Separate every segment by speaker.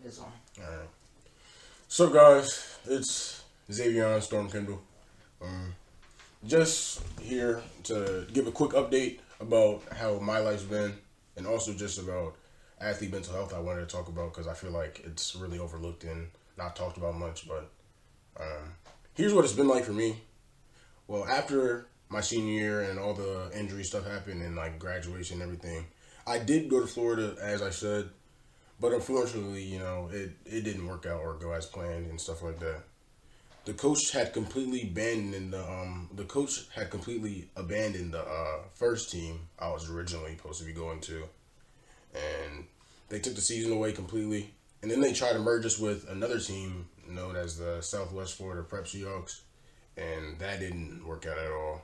Speaker 1: is on.
Speaker 2: Alright. So guys, it's Xavion Storm Kendall. Um, just here to give a quick update about how my life's been, and also just about athlete mental health. I wanted to talk about because I feel like it's really overlooked and not talked about much. But here's what it's been like for me. Well, after my senior year and all the injury stuff happened and like graduation and everything, I did go to Florida as I said, but unfortunately, it didn't work out or go as planned and stuff like that. The coach had completely abandoned the first team I was originally supposed to be going to, and they took the season away completely. And then they tried to merge us with another team known as the Southwest Florida Prep Seahawks, and that didn't work out at all.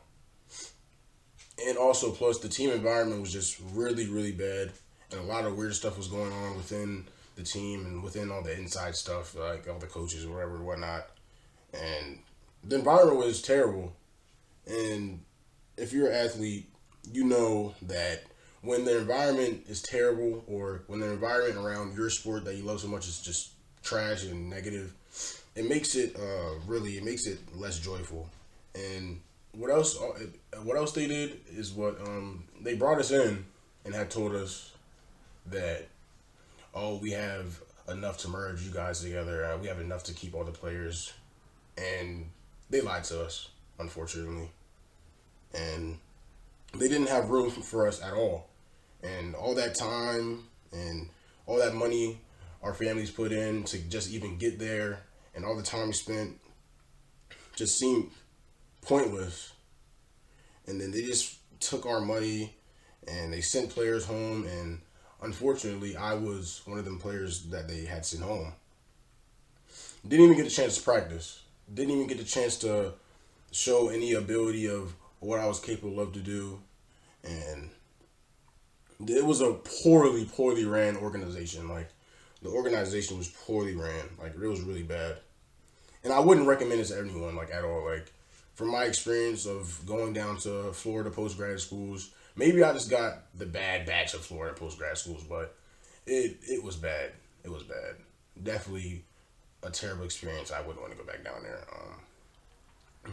Speaker 2: And also, plus the team environment was just really, really bad, and a lot of weird stuff was going on within the team and within all the inside stuff, like all the coaches or whatever and whatnot. And the environment was terrible. And if you're an athlete, you know that when the environment is terrible, or when the environment around your sport that you love so much is just trash and negative, it makes it it makes it less joyful. And what else they did is they brought us in and had told us that, oh, we have enough to merge you guys together, we have enough to keep all the players, and they lied to us, unfortunately. And they didn't have room for us at all. And all that time and all that money our families put in to just even get there, and all the time we spent, just seemed pointless. And then they just took our money and they sent players home, and unfortunately I was one of them players that they had sent home. Didn't even get a chance to practice. Didn't even get the chance to show any ability of what I was capable of to do. And it was a poorly ran organization. Like, the organization was poorly ran. Like, it was really bad. And I wouldn't recommend it to anyone, like, at all. Like, from my experience of going down to Florida post-grad schools, maybe I just got the bad batch of Florida post-grad schools, but it was bad. It was bad. Definitely a terrible experience. I wouldn't want to go back down there.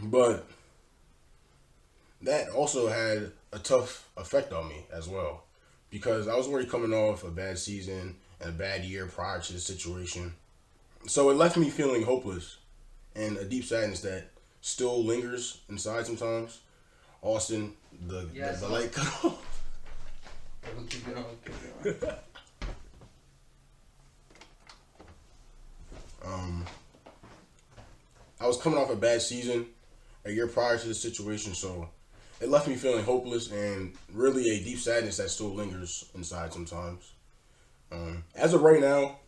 Speaker 2: But that also had a tough effect on me as well, because I was already coming off a bad season and a bad year prior to the situation. So it left me feeling hopeless and a deep sadness that still lingers inside sometimes. Austin, the light cut off.
Speaker 1: We'll keep going. Keep going.
Speaker 2: I was coming off a bad season a year prior to the situation, so it left me feeling hopeless and really a deep sadness that still lingers inside sometimes. As of right now,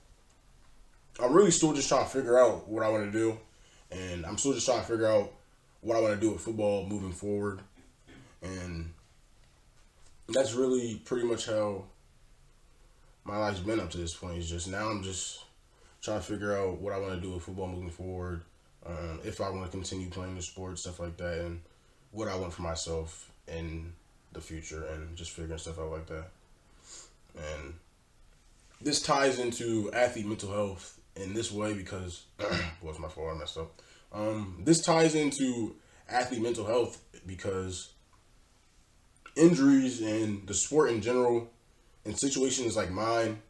Speaker 2: I'm really still just trying to figure out what I want to do, and I'm still just trying to figure out what I want to do with football moving forward. And that's really pretty much how my life's been up to this point. It's just now I'm just trying to figure out what I want to do with football moving forward. If I want to continue playing the sport, stuff like that, and what I want for myself in the future, and just figuring stuff out like that. And this ties into athlete mental health in this way because, what's my fault? I messed up. This ties into athlete mental health because injuries and the sport in general, in situations like mine,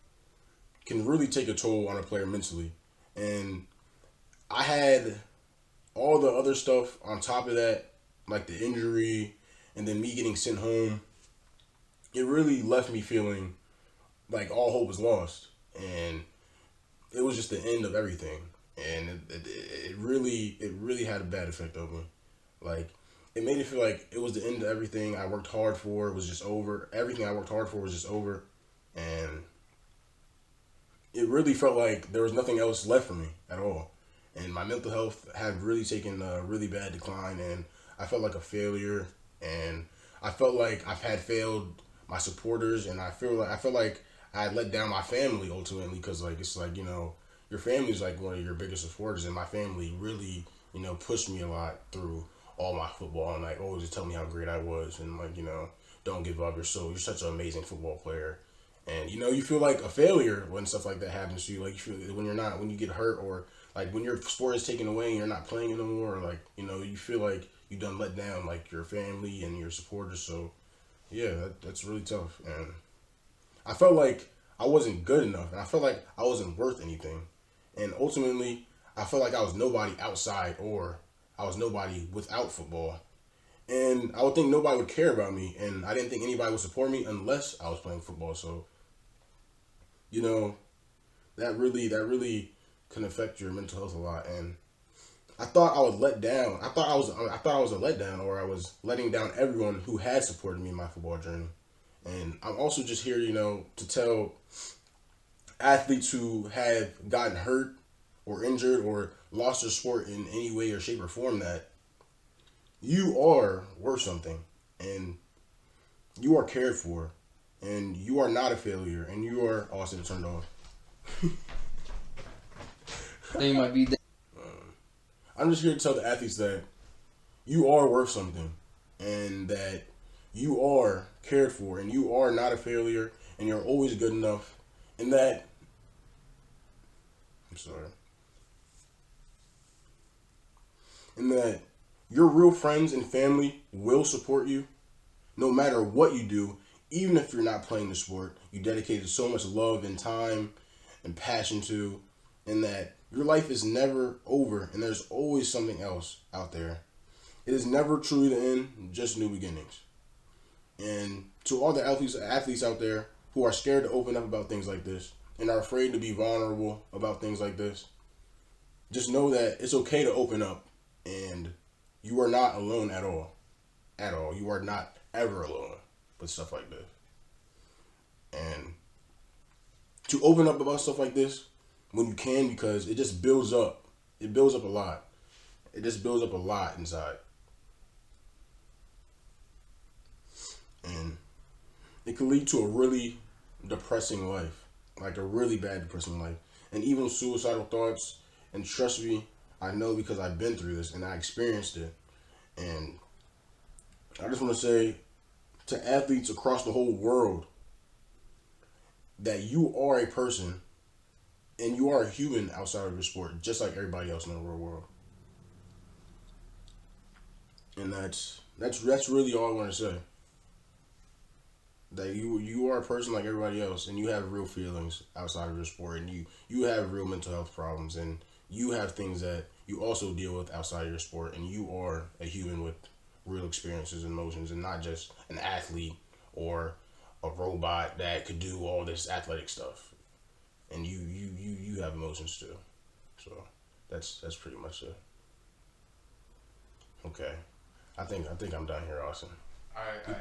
Speaker 2: can really take a toll on a player mentally. And I had all the other stuff on top of that, like the injury and then me getting sent home. It really left me feeling like all hope was lost, and it was just the end of everything. And it really had a bad effect on me. Like, it made it feel like it was the end of everything I worked hard for. It was just over. Everything I worked hard for was just over, and it really felt like there was nothing else left for me at all. And my mental health had really taken a really bad decline, and I felt like a failure, and I felt like I've had failed my supporters, and I felt like I had let down my family ultimately, because like it's like, your family is like one of your biggest supporters, and my family really pushed me a lot through all my football, and like always just tell me how great I was, and like don't give up, you're such an amazing football player. And you feel like a failure when stuff like that happens to you. Like you feel when you get hurt, or like when your sport is taken away and you're not playing anymore, or like you feel like you done let down like your family and your supporters. So yeah, that's really tough. And I felt like I wasn't good enough, and I felt like I wasn't worth anything. And ultimately, I felt like I was nobody outside, or I was nobody without football. And I would think nobody would care about me, and I didn't think anybody would support me unless I was playing football. So that really can affect your mental health a lot. And I thought I was let down. I thought I was a letdown, or I was letting down everyone who had supported me in my football journey. And I'm also just here, to tell athletes who have gotten hurt or injured or lost their sport in any way or shape or form that you are worth something, and you are cared for, and you are not a failure, and you are also turned off.
Speaker 1: They might be.
Speaker 2: I'm just here to tell the athletes that you are worth something, and that you are cared for, and you are not a failure, and you're always good enough, and that I'm sorry. And that your real friends and family will support you no matter what you do, even if you're not playing the sport. You dedicated so much love and time and passion to, and that your life is never over, and there's always something else out there. It is never truly the end, just new beginnings. And to all the athletes out there who are scared to open up about things like this and are afraid to be vulnerable about things like this, just know that it's okay to open up, and you are not alone at all. At all. You are not ever alone with stuff like this. And to open up about stuff like this when you can, because it just builds up. It builds up a lot. It just builds up a lot inside. And it can lead to a really depressing life. Like a really bad depressing life. And even suicidal thoughts. And trust me, I know because I've been through this and I experienced it. And I just want to say to athletes across the whole world that you are a person and you are a human outside of your sport, just like everybody else in the real world. And that's really all I want to say. That you are a person like everybody else, and you have real feelings outside of your sport, and you have real mental health problems, and you have things that you also deal with outside of your sport, and you are a human with real experiences and emotions, and not just an athlete or a robot that could do all this athletic stuff. And you have emotions too. So that's pretty much it. Okay. I think I'm done here, Austin.
Speaker 1: Alright.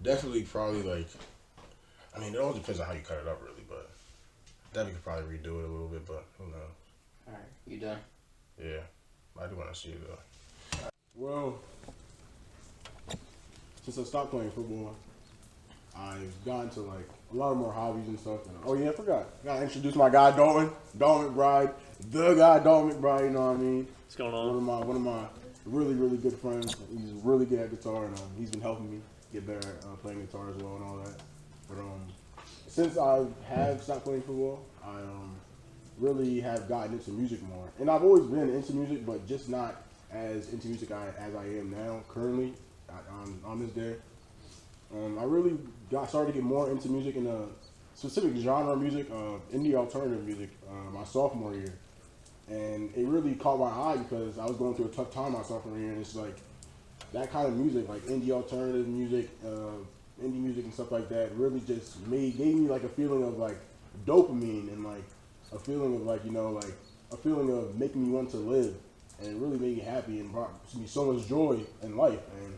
Speaker 2: Definitely probably like, I mean, it all depends on how you cut it up really, but definitely could probably redo it a little bit, but who knows.
Speaker 1: Alright, you done?
Speaker 2: Yeah. I do want to see it though. Well, since I stopped playing football, I've gotten to like a lot of more hobbies and stuff. And, oh yeah, I forgot. Gotta introduce my guy Dalton McBride, the guy Dalton McBride. You know what I mean?
Speaker 3: What's going on?
Speaker 2: One of my really good friends. He's really good at guitar, and he's been helping me get better at playing guitar as well and all that. But since I have stopped playing football, I really have gotten into music more. And I've always been into music, but just not as into music as I am now currently on this day. I really started to get more into music in a specific genre of music, indie alternative music, my sophomore year. And it really caught my eye because I was going through a tough time my sophomore year, and it's like that kind of music, like indie alternative music, indie music and stuff like that, really just gave me like a feeling of like dopamine and like a feeling of like, like a feeling of making me want to live, and it really made me happy and brought me so much joy in life. And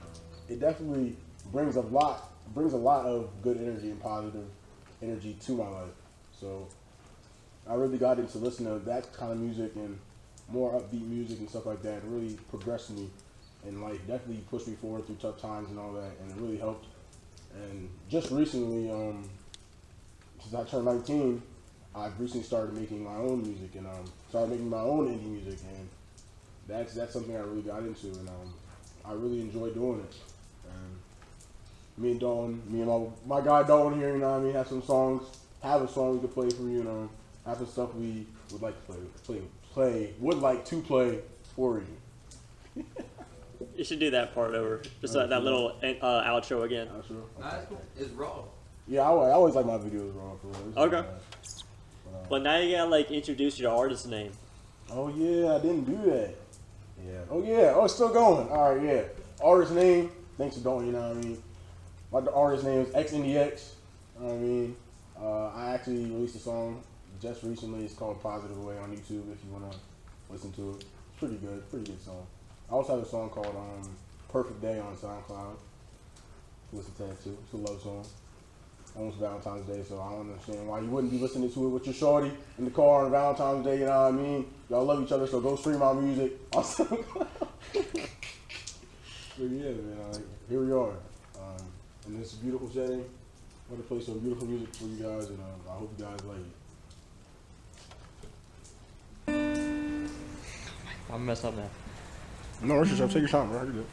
Speaker 2: it definitely brings a lot of good energy and positive energy to my life. So I really got into listening to that kind of music and more upbeat music and stuff like that. It really progressed me in life, definitely pushed me forward through tough times and all that, and it really helped. And just recently, since I turned 19, I've recently started making my own music and started making my own indie music, and that's something I really got into, and I really enjoy doing it. And
Speaker 3: me and Dalton, me and my guy Dalton here, you know what I mean, have some songs, have a song we could play for you, you know, have some stuff we would like to play for you.
Speaker 4: You should do that part over. Just that little outro again.
Speaker 1: Nah, it's raw.
Speaker 3: Yeah, I always like my videos raw for real.
Speaker 4: Okay. But now you gotta like introduce your artist name.
Speaker 3: Oh yeah, I didn't do that. Yeah. Oh yeah. Oh, it's still going. All right. Yeah. Artist name. Thanks to Dalton. You know what I mean. My artist name is XNDX. You know what I mean. I actually released a song just recently. It's called Positive Way on YouTube. If you wanna listen to it, it's pretty good. Pretty good song. I also have a song called Perfect Day on SoundCloud. Listen to that too. It's a love song. Almost Valentine's Day, so I don't understand why you wouldn't be listening to it with your shorty in the car on Valentine's Day, you know what I mean? Y'all love each other, so go stream our music on SoundCloud. But yeah, man, here we are. In this beautiful setting. I'm going to play some beautiful music for you guys, and I hope you guys like it.
Speaker 4: I'm messed up now.
Speaker 3: No, rush yourself. Take your time, bro. You're good.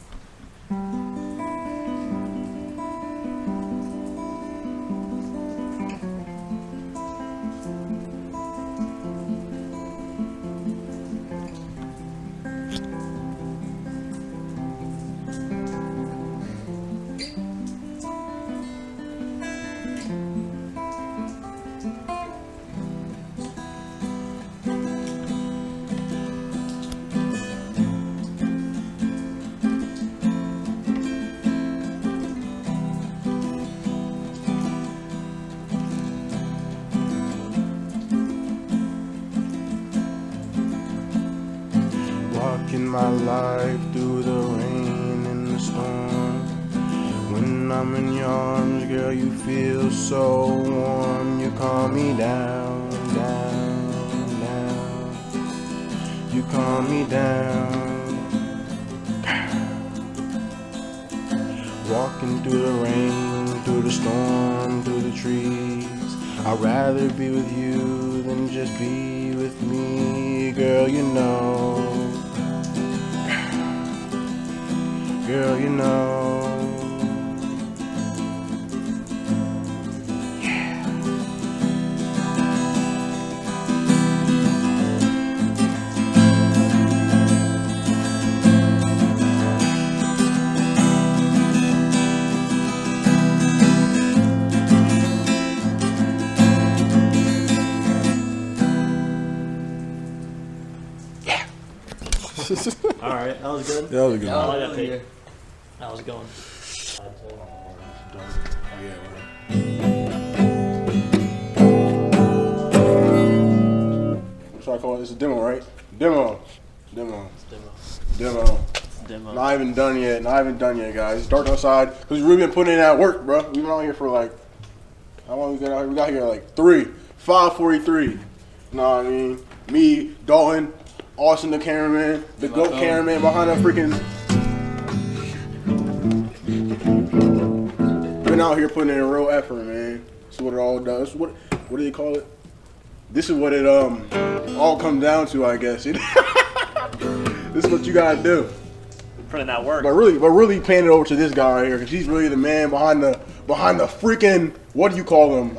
Speaker 3: Walking my life through the rain and the storm. When I'm in your arms, girl, you feel so warm. You calm me down, down, down. You calm me down. Walking through the rain, through the storm, through the trees. I'd rather be with you than just be with me, girl, you know. Girl, you know. Yeah.
Speaker 4: All right, that was good.
Speaker 3: That was a good
Speaker 4: I
Speaker 3: one.
Speaker 4: like that pick. That was going.
Speaker 3: What should I call it? It's a demo, right? Demo. Not even done yet. Guys. It's dark outside. Because we've really been putting in that work, bro. We've been out here for like, how long we got out here? We got here like 5:43. You know what I mean? Me, Dalton, Austin the cameraman, the GOAT cameraman behind that freaking. Been out here putting in a real effort, man. That's what it all does. What do they call it? This is what it all comes down to, I guess. This is what you gotta do.
Speaker 4: Putting that work.
Speaker 3: But really paying it over to this guy right here, because he's really the man behind the freaking, what do you call him?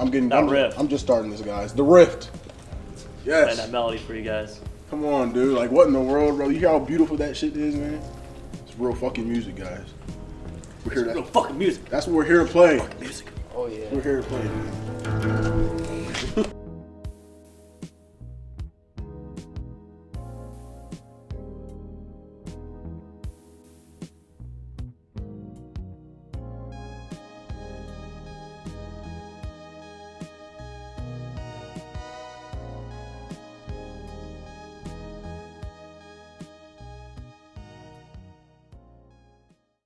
Speaker 4: Rift.
Speaker 3: I'm just starting this, guys. The Rift. Yes.
Speaker 4: Playing that melody for you guys.
Speaker 3: Come on, dude. Like, what in the world, bro? You hear how beautiful that shit is, man? It's real fucking music, guys. We're here
Speaker 4: real fucking music.
Speaker 3: That's what we're here to play.
Speaker 4: Fucking music.
Speaker 1: Oh yeah.
Speaker 3: We're here to play, dude.